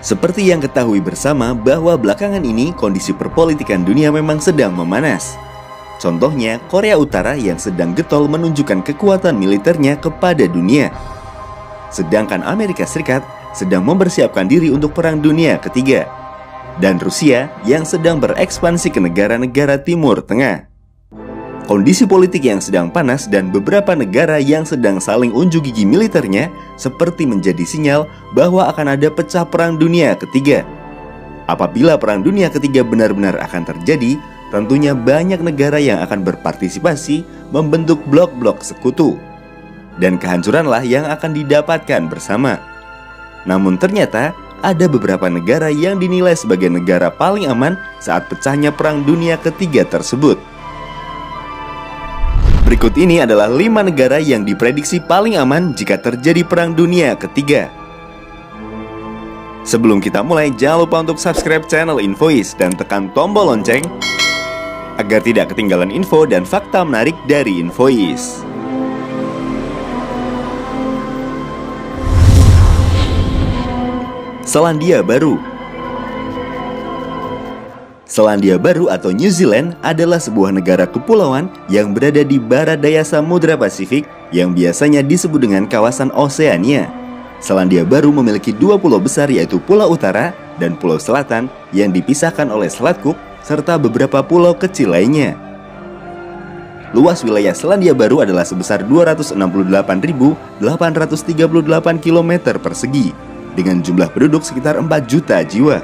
Seperti yang ketahui bersama bahwa belakangan ini kondisi perpolitikan dunia memang sedang memanas. Contohnya Korea Utara yang sedang getol menunjukkan kekuatan militernya kepada dunia. Sedangkan Amerika Serikat sedang mempersiapkan diri untuk Perang Dunia Ketiga. Dan Rusia yang sedang berekspansi ke negara-negara Timur Tengah. Kondisi politik yang sedang panas dan beberapa negara yang sedang saling unjuk gigi militernya seperti menjadi sinyal bahwa akan ada pecah Perang Dunia Ketiga. Apabila Perang Dunia Ketiga benar-benar akan terjadi, tentunya banyak negara yang akan berpartisipasi membentuk blok-blok sekutu. Dan kehancuranlah yang akan didapatkan bersama. Namun ternyata ada beberapa negara yang dinilai sebagai negara paling aman saat pecahnya Perang Dunia Ketiga tersebut. Berikut ini adalah 5 negara yang diprediksi paling aman jika terjadi Perang Dunia Ketiga. Sebelum kita mulai, jangan lupa untuk subscribe channel Infois dan tekan tombol lonceng agar tidak ketinggalan info dan fakta menarik dari Infois. Selandia Baru. Selandia Baru atau New Zealand adalah sebuah negara kepulauan yang berada di barat daya Samudra Pasifik yang biasanya disebut dengan kawasan Oseania. Selandia Baru memiliki 2 pulau besar yaitu Pulau Utara dan Pulau Selatan yang dipisahkan oleh Selat Cook serta beberapa pulau kecil lainnya. Luas wilayah Selandia Baru adalah sebesar 268.838 km persegi dengan jumlah penduduk sekitar 4 juta jiwa.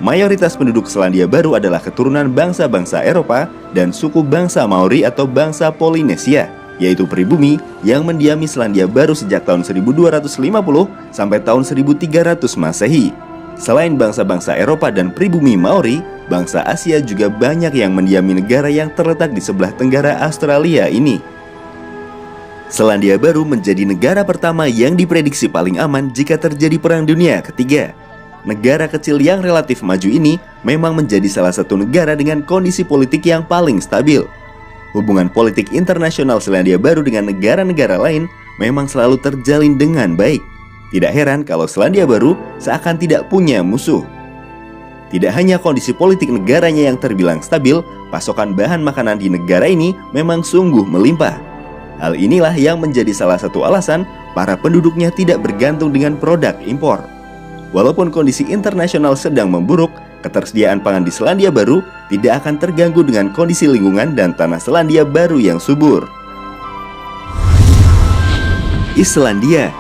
Mayoritas penduduk Selandia Baru adalah keturunan bangsa-bangsa Eropa dan suku bangsa Maori atau bangsa Polinesia, yaitu pribumi yang mendiami Selandia Baru sejak tahun 1250 sampai tahun 1300 Masehi. Selain bangsa-bangsa Eropa dan pribumi Maori, bangsa Asia juga banyak yang mendiami negara yang terletak di sebelah tenggara Australia ini. Selandia Baru menjadi negara pertama yang diprediksi paling aman jika terjadi Perang Dunia Ketiga. Negara kecil yang relatif maju ini memang menjadi salah satu negara dengan kondisi politik yang paling stabil. Hubungan politik internasional Selandia Baru dengan negara-negara lain memang selalu terjalin dengan baik. Tidak heran kalau Selandia Baru seakan tidak punya musuh. Tidak hanya kondisi politik negaranya yang terbilang stabil, pasokan bahan makanan di negara ini memang sungguh melimpah. Hal inilah yang menjadi salah satu alasan para penduduknya tidak bergantung dengan produk impor. Walaupun kondisi internasional sedang memburuk, ketersediaan pangan di Selandia Baru tidak akan terganggu dengan kondisi lingkungan dan tanah Selandia Baru yang subur. Islandia.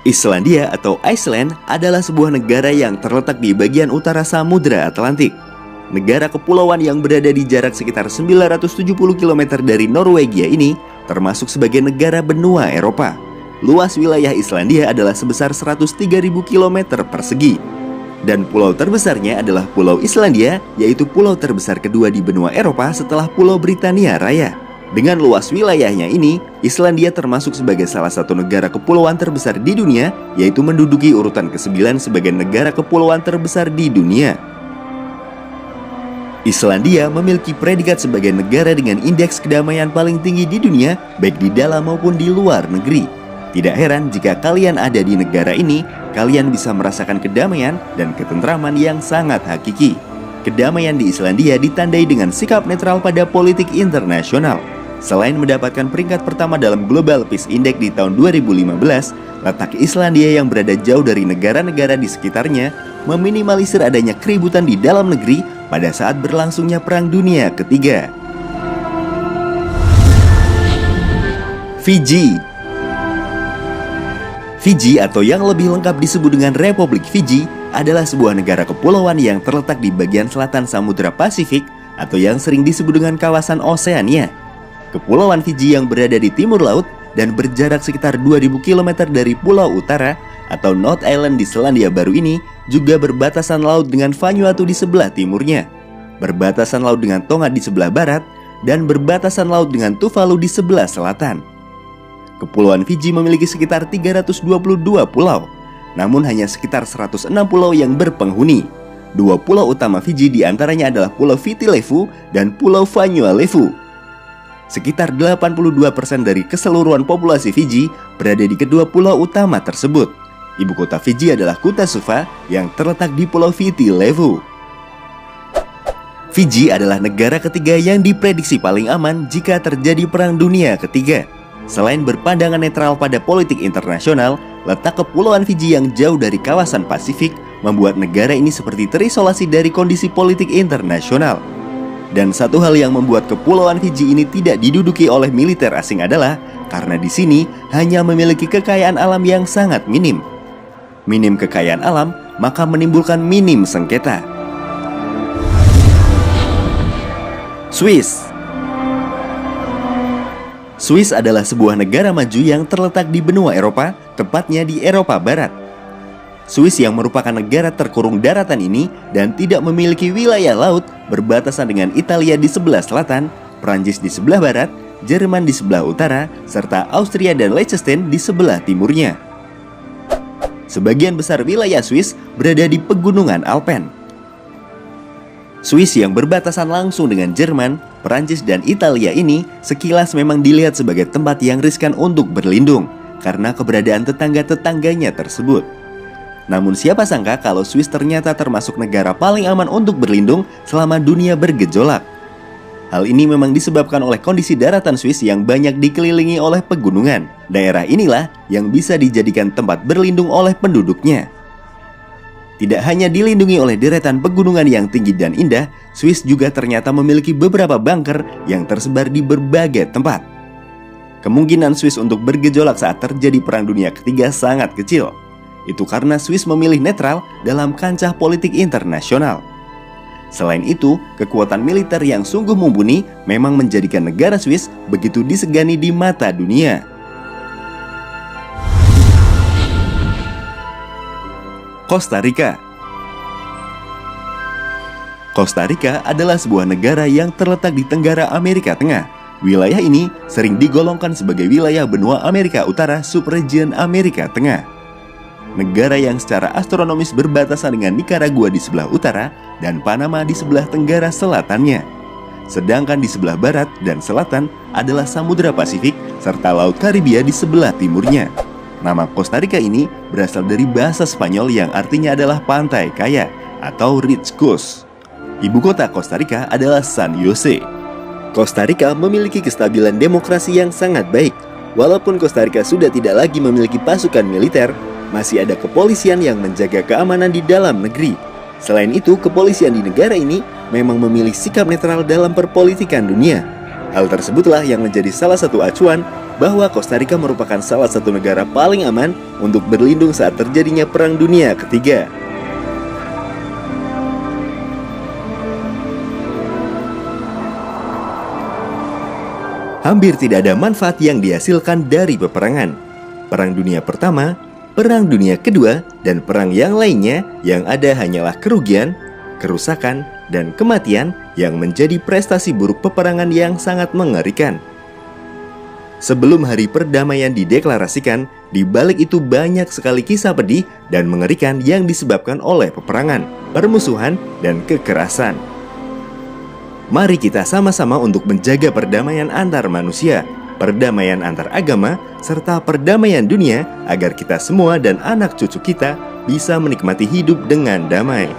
Islandia atau Iceland adalah sebuah negara yang terletak di bagian utara Samudra Atlantik. Negara kepulauan yang berada di jarak sekitar 970 km dari Norwegia ini termasuk sebagai negara benua Eropa. Luas wilayah Islandia adalah sebesar 103.000 km persegi. Dan pulau terbesarnya adalah Pulau Islandia, yaitu pulau terbesar kedua di benua Eropa setelah Pulau Britania Raya. Dengan luas wilayahnya ini, Islandia termasuk sebagai salah satu negara kepulauan terbesar di dunia, yaitu menduduki urutan ke-9 sebagai negara kepulauan terbesar di dunia. Islandia memiliki predikat sebagai negara dengan indeks kedamaian paling tinggi di dunia, baik di dalam maupun di luar negeri. Tidak heran jika kalian ada di negara ini, kalian bisa merasakan kedamaian dan ketentraman yang sangat hakiki. Kedamaian di Islandia ditandai dengan sikap netral pada politik internasional. Selain mendapatkan peringkat pertama dalam Global Peace Index di tahun 2015, letak Islandia yang berada jauh dari negara-negara di sekitarnya meminimalisir adanya keributan di dalam negeri pada saat berlangsungnya Perang Dunia Ketiga. Fiji. Fiji atau yang lebih lengkap disebut dengan Republik Fiji adalah sebuah negara kepulauan yang terletak di bagian selatan Samudra Pasifik atau yang sering disebut dengan kawasan Oseania. Kepulauan Fiji yang berada di timur laut dan berjarak sekitar 2.000 km dari Pulau Utara atau North Island di Selandia Baru ini juga berbatasan laut dengan Vanuatu di sebelah timurnya, berbatasan laut dengan Tonga di sebelah barat, dan berbatasan laut dengan Tuvalu di sebelah selatan. Kepulauan Fiji memiliki sekitar 322 pulau, namun hanya sekitar 106 pulau yang berpenghuni. 2 pulau utama Fiji diantaranya adalah Pulau Viti Levu dan Pulau Vanuatu. Sekitar 82% dari keseluruhan populasi Fiji berada di kedua pulau utama tersebut. Ibu kota Fiji adalah Kota Suva yang terletak di Pulau Viti Levu. Fiji adalah negara ketiga yang diprediksi paling aman jika terjadi Perang Dunia Ketiga. Selain berpandangan netral pada politik internasional, letak kepulauan Fiji yang jauh dari kawasan Pasifik membuat negara ini seperti terisolasi dari kondisi politik internasional. Dan satu hal yang membuat kepulauan Fiji ini tidak diduduki oleh militer asing adalah karena di sini hanya memiliki kekayaan alam yang sangat minim. Minim kekayaan alam, maka menimbulkan minim sengketa. Swiss. Swiss adalah sebuah negara maju yang terletak di benua Eropa, tepatnya di Eropa Barat. Swiss yang merupakan negara terkurung daratan ini dan tidak memiliki wilayah laut, berbatasan dengan Italia di sebelah selatan, Prancis di sebelah barat, Jerman di sebelah utara, serta Austria dan Liechtenstein di sebelah timurnya. Sebagian besar wilayah Swiss berada di pegunungan Alpen. Swiss yang berbatasan langsung dengan Jerman, Perancis, dan Italia ini sekilas memang dilihat sebagai tempat yang riskan untuk berlindung karena keberadaan tetangga-tetangganya tersebut. Namun siapa sangka kalau Swiss ternyata termasuk negara paling aman untuk berlindung selama dunia bergejolak. Hal ini memang disebabkan oleh kondisi daratan Swiss yang banyak dikelilingi oleh pegunungan. Daerah inilah yang bisa dijadikan tempat berlindung oleh penduduknya. Tidak hanya dilindungi oleh deretan pegunungan yang tinggi dan indah, Swiss juga ternyata memiliki beberapa bunker yang tersebar di berbagai tempat. Kemungkinan Swiss untuk bergejolak saat terjadi Perang Dunia Ketiga sangat kecil. Itu karena Swiss memilih netral dalam kancah politik internasional. Selain itu, kekuatan militer yang sungguh mumpuni memang menjadikan negara Swiss begitu disegani di mata dunia. Costa Rica. Costa Rica adalah sebuah negara yang terletak di Tenggara Amerika Tengah. Wilayah ini sering digolongkan sebagai wilayah benua Amerika Utara subregion Amerika Tengah. Negara yang secara astronomis berbatasan dengan Nicaragua di sebelah utara dan Panama di sebelah tenggara selatannya. Sedangkan di sebelah barat dan selatan adalah Samudra Pasifik serta Laut Karibia di sebelah timurnya. Nama Costa Rica ini berasal dari bahasa Spanyol yang artinya adalah pantai kaya atau rich coast. Ibu kota Costa Rica adalah San Jose. Costa Rica memiliki kestabilan demokrasi yang sangat baik. Walaupun Costa Rica sudah tidak lagi memiliki pasukan militer, masih ada kepolisian yang menjaga keamanan di dalam negeri. Selain itu, kepolisian di negara ini memang memilih sikap netral dalam perpolitikan dunia. Hal tersebutlah yang menjadi salah satu acuan bahwa Costa Rica merupakan salah satu negara paling aman untuk berlindung saat terjadinya Perang Dunia Ketiga. Hampir tidak ada manfaat yang dihasilkan dari peperangan. Perang Dunia Pertama, Perang Dunia Kedua, dan perang yang lainnya yang ada hanyalah kerugian, kerusakan, dan kematian yang menjadi prestasi buruk peperangan yang sangat mengerikan. Sebelum hari perdamaian dideklarasikan, di balik itu banyak sekali kisah pedih dan mengerikan yang disebabkan oleh peperangan, permusuhan, dan kekerasan. Mari kita sama-sama untuk menjaga perdamaian antar manusia, perdamaian antar agama, serta perdamaian dunia agar kita semua dan anak cucu kita bisa menikmati hidup dengan damai.